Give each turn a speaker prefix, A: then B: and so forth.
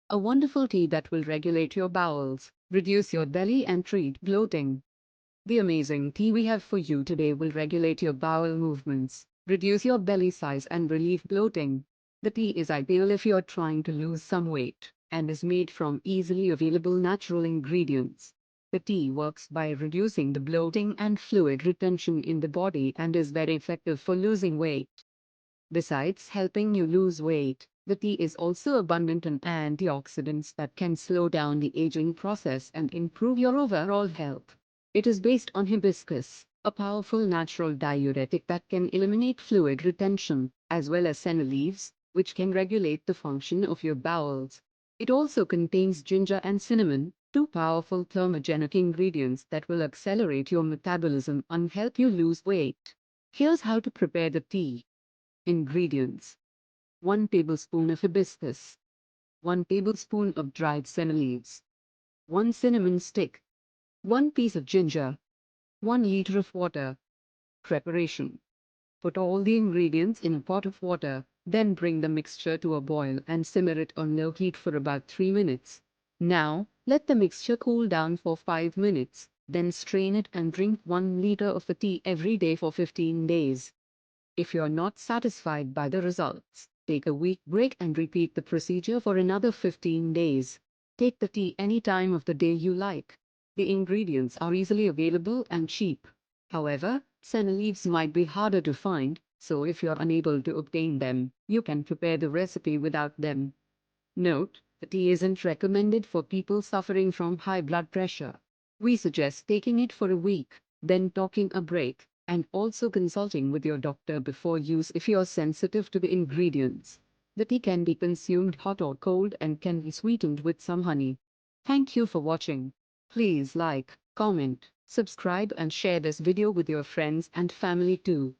A: A wonderful tea that will regulate your bowels, reduce your belly and treat bloating. The amazing tea we have for you today will regulate your bowel movements, reduce your belly size and relieve bloating. The tea is ideal if you're trying to lose some weight and is made from easily available natural ingredients. The tea works by reducing the bloating and fluid retention in the body and is very effective for losing weight. Besides helping you lose weight, the tea is also abundant in antioxidants that can slow down the aging process and improve your overall health. It is based on hibiscus, a powerful natural diuretic that can eliminate fluid retention, as well as senna leaves, which can regulate the function of your bowels. It also contains ginger and cinnamon, two powerful thermogenic ingredients that will accelerate your metabolism and help you lose weight. Here's how to prepare the tea. Ingredients: 1 tablespoon of hibiscus, 1 tablespoon of dried senna leaves, 1 cinnamon stick, 1 piece of ginger, 1 liter of water. Preparation: put all the ingredients in a pot of water, then bring the mixture to a boil and simmer it on low heat for about 3 minutes. Now, let the mixture cool down for 5 minutes, then strain it and drink 1 liter of the tea every day for 15 days. If you're not satisfied by the results, take a week break and repeat the procedure for another 15 days. Take the tea any time of the day you like. The ingredients are easily available and cheap. However, senna leaves might be harder to find, so if you're unable to obtain them, you can prepare the recipe without them. Note: the tea isn't recommended for people suffering from high blood pressure. We suggest taking it for a week, then taking a break, and also consulting with your doctor before use if you're sensitive to the ingredients. The tea can be consumed hot or cold and can be sweetened with some honey. Thank you for watching. Please like, comment, subscribe and share this video with your friends and family too.